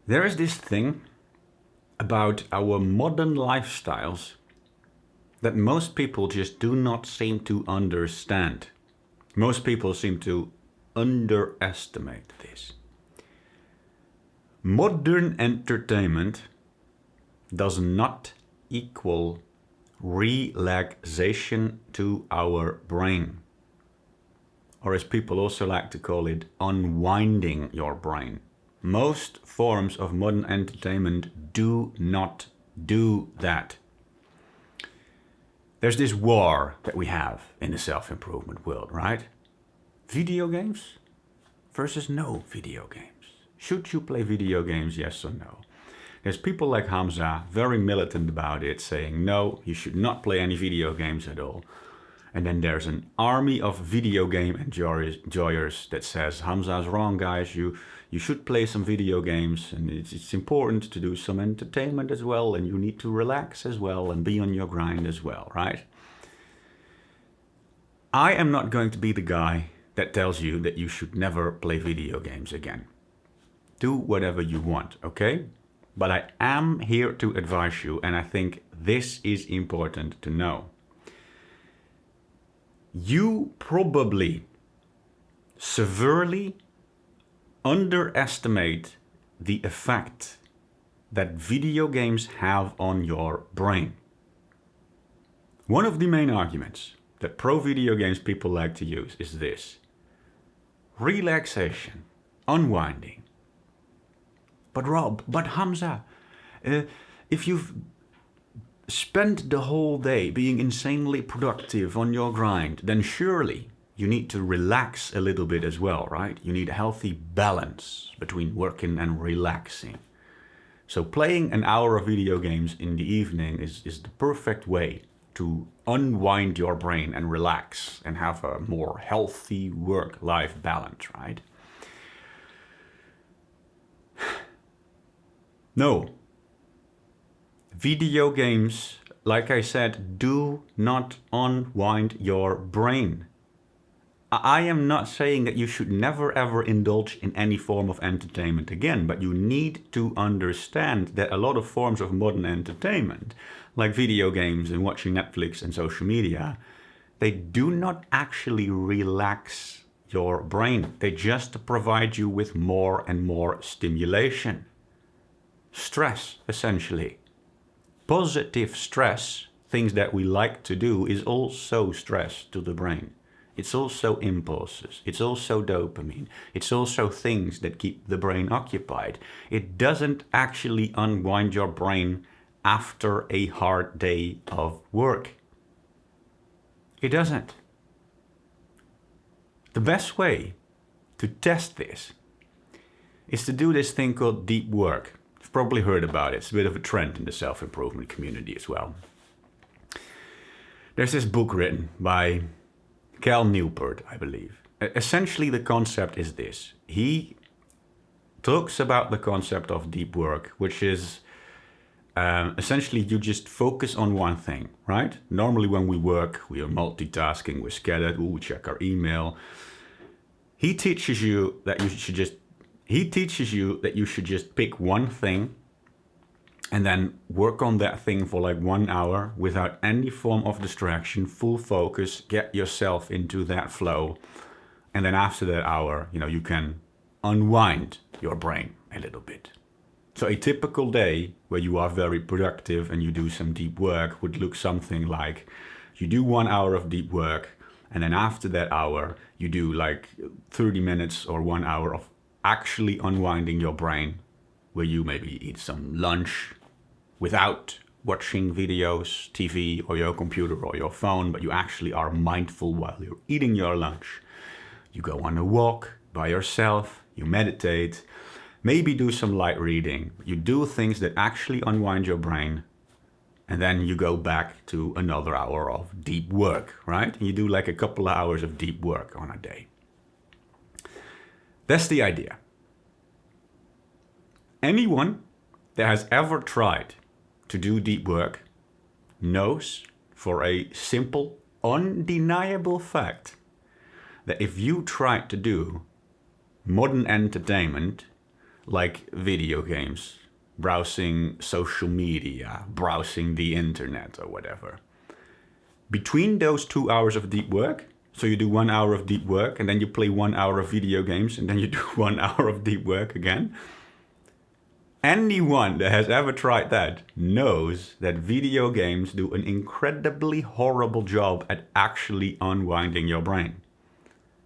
There is this thing about our modern lifestyles that most people just do not seem to understand. Most people seem to underestimate this. Modern entertainment does not equal relaxation to our brain. Or as people also like to call it, unwinding your brain. Most forms of modern entertainment do not do that. There's this war that we have in the self-improvement world, right? Video games versus no video games. Should you play video games, yes or no? There's people like Hamza, very militant about it, saying no, you should not play any video games at all. And then there's an army of video game enjoyers that says Hamza's wrong, guys. You should play some video games, and it's important to do some entertainment as well, and you need to relax as well and be on your grind as well, right? I am not going to be the guy that tells you that you should never play video games again. Do whatever you want, okay? But I am here to advise you, and I think this is important to know. You probably severely underestimate the effect that video games have on your brain. One of the main arguments that pro video games people like to use is this: relaxation, unwinding. But Rob, but Hamza, if you've spent the whole day being insanely productive on your grind, then surely you need to relax a little bit as well, right? You need a healthy balance between working and relaxing. So playing an hour of video games in the evening is the perfect way to unwind your brain and relax and have a more healthy work-life balance, right? No. Video games, like I said, do not unwind your brain. I am not saying that you should never ever indulge in any form of entertainment again, but you need to understand that a lot of forms of modern entertainment, like video games and watching Netflix and social media, they do not actually relax your brain. They just provide you with more and more stimulation. Stress, essentially. Positive stress, things that we like to do, is also stress to the brain. It's also impulses. It's also dopamine. It's also things that keep the brain occupied. It doesn't actually unwind your brain after a hard day of work. It doesn't. The best way to test this is to do this thing called deep work. You've probably heard about it. It's a bit of a trend in the self-improvement community as well. There's this book written by Cal Newport, I believe. Essentially, the concept is this. He talks about the concept of deep work, which is essentially you just focus on one thing, right? Normally when we work, we are multitasking, we're scattered, we check our email. He teaches you that you should just pick one thing and then work on that thing for like 1 hour without any form of distraction, full focus, get yourself into that flow. And then after that hour, you can unwind your brain a little bit. So a typical day where you are very productive and you do some deep work would look something like you do 1 hour of deep work, and then after that hour, you do like 30 minutes or 1 hour of actually unwinding your brain, where you maybe eat some lunch without watching videos, TV, or your computer or your phone, but you actually are mindful while you're eating your lunch. You go on a walk by yourself, you meditate, maybe do some light reading. You do things that actually unwind your brain, and then you go back to another hour of deep work, right? You do like a couple of hours of deep work on a day. That's the idea. Anyone that has ever tried to do deep work knows for a simple, undeniable fact that if you try to do modern entertainment like video games, browsing social media, browsing the internet or whatever. Between those 2 hours of deep work, so you do 1 hour of deep work and then you play 1 hour of video games and then you do 1 hour of deep work again. Anyone that has ever tried that knows that video games do an incredibly horrible job at actually unwinding your brain.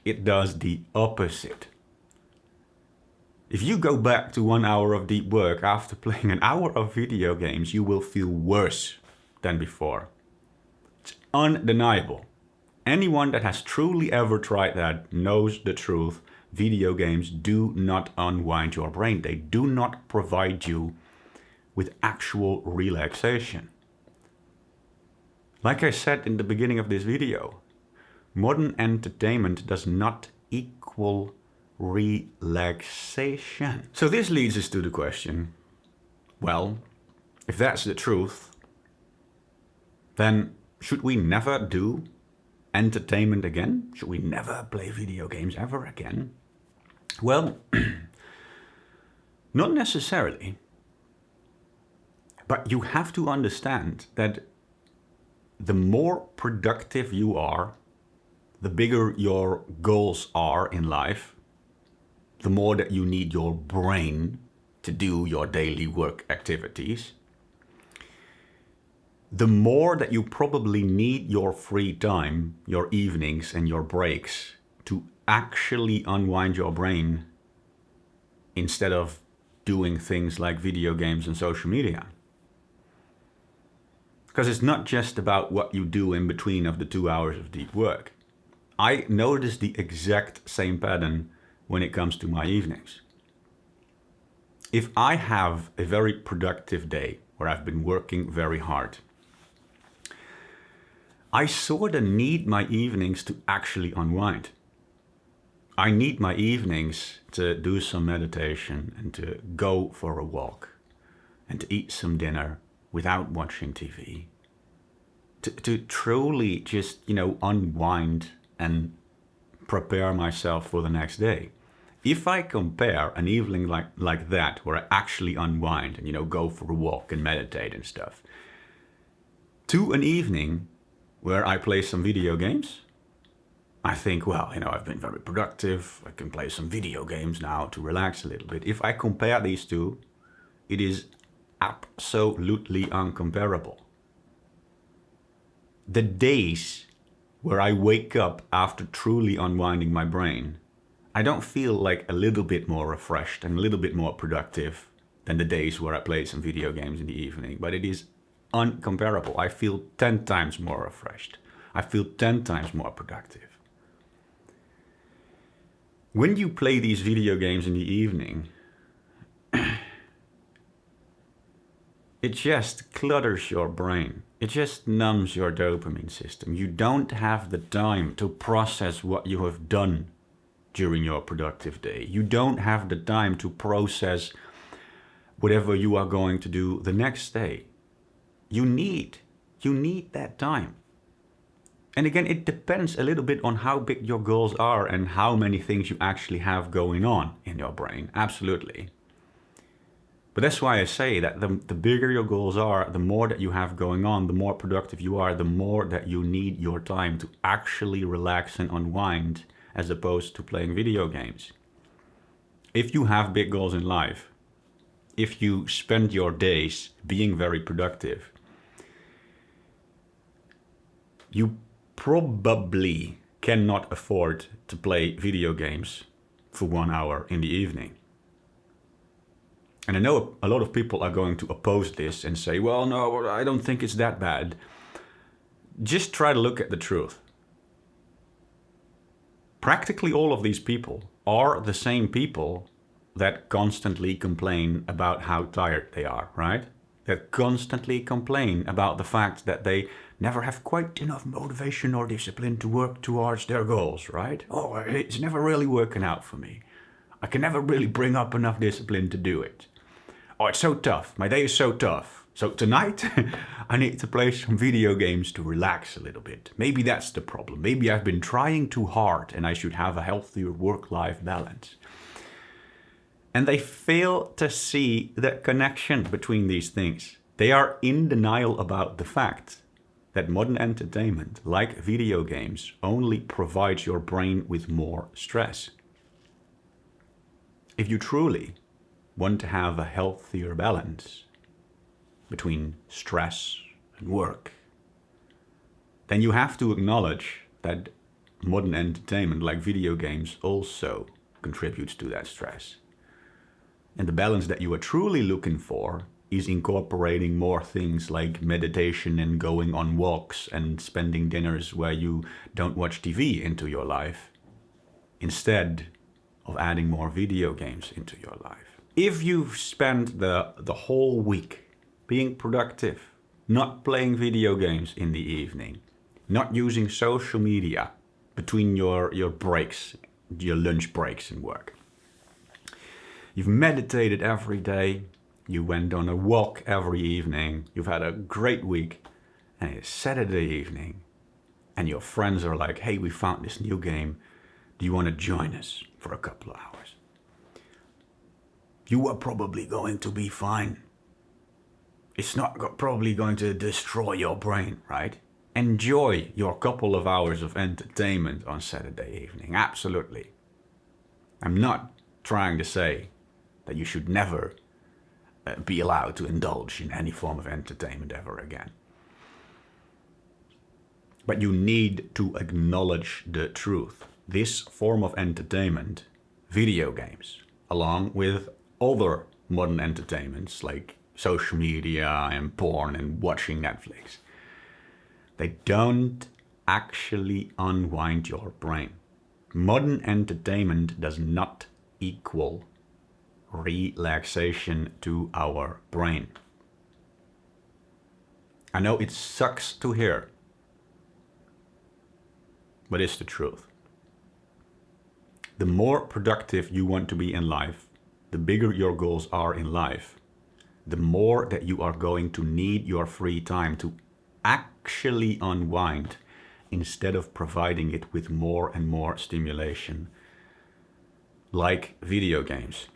It does the opposite. If you go back to 1 hour of deep work after playing an hour of video games, you will feel worse than before. It's undeniable. Anyone that has truly ever tried that knows the truth. Video games do not unwind your brain. They do not provide you with actual relaxation. Like I said in the beginning of this video, modern entertainment does not equal relaxation. So this leads us to the question, well, if that's the truth, then should we never do entertainment again? Should we never play video games ever again? Well, not necessarily. But you have to understand that the more productive you are, the bigger your goals are in life, the more that you need your brain to do your daily work activities, the more that you probably need your free time, your evenings and your breaks to actually unwind your brain instead of doing things like video games and social media. Because it's not just about what you do in between of the 2 hours of deep work. I notice the exact same pattern when it comes to my evenings. If I have a very productive day where I've been working very hard, I sort of need my evenings to actually unwind. I need my evenings to do some meditation and to go for a walk and to eat some dinner without watching TV. To truly just, unwind and prepare myself for the next day. If I compare an evening like that, where I actually unwind and, go for a walk and meditate and stuff, to an evening where I play some video games, I think, well, I've been very productive. I can play some video games now to relax a little bit. If I compare these two, it is absolutely uncomparable. The days where I wake up after truly unwinding my brain, I don't feel like a little bit more refreshed and a little bit more productive than the days where I play some video games in the evening, but it is uncomparable. I feel 10 times more refreshed. I feel 10 times more productive. When you play these video games in the evening, it just clutters your brain. It just numbs your dopamine system. You don't have the time to process what you have done during your productive day. You don't have the time to process whatever you are going to do the next day. You need that time. And again, it depends a little bit on how big your goals are and how many things you actually have going on in your brain. Absolutely. But that's why I say that the bigger your goals are, the more that you have going on, the more productive you are, the more that you need your time to actually relax and unwind as opposed to playing video games. If you have big goals in life, if you spend your days being very productive, you probably cannot afford to play video games for 1 hour in the evening. And I know a lot of people are going to oppose this and say, well, no, I don't think it's that bad. Just try to look at the truth. Practically all of these people are the same people that constantly complain about how tired they are, right? That constantly complain about the fact that they never have quite enough motivation or discipline to work towards their goals, right? Oh, it's never really working out for me. I can never really bring up enough discipline to do it. Oh, it's so tough. My day is so tough. So tonight, I need to play some video games to relax a little bit. Maybe that's the problem. Maybe I've been trying too hard and I should have a healthier work-life balance. And they fail to see the connection between these things. They are in denial about the fact that modern entertainment, like video games, only provides your brain with more stress. If you truly want to have a healthier balance between stress and work, then you have to acknowledge that modern entertainment, like video games, also contributes to that stress. And the balance that you are truly looking for is incorporating more things like meditation and going on walks and spending dinners where you don't watch TV into your life, instead of adding more video games into your life. If you've spent the whole week being productive, not playing video games in the evening, not using social media between your breaks, your lunch breaks in work, you've meditated every day, you went on a walk every evening, you've had a great week, and it's Saturday evening, and your friends are like, hey, we found this new game, do you want to join us for a couple of hours? You are probably going to be fine. It's not probably going to destroy your brain, right? Enjoy your couple of hours of entertainment on Saturday evening, absolutely. I'm not trying to say that you should never be allowed to indulge in any form of entertainment ever again. But you need to acknowledge the truth. This form of entertainment, video games, along with other modern entertainments like social media and porn and watching Netflix, they don't actually unwind your brain. Modern entertainment does not equal relaxation to our brain. I know it sucks to hear, but it's the truth. The more productive you want to be in life, the bigger your goals are in life, the more that you are going to need your free time to actually unwind instead of providing it with more and more stimulation, like video games.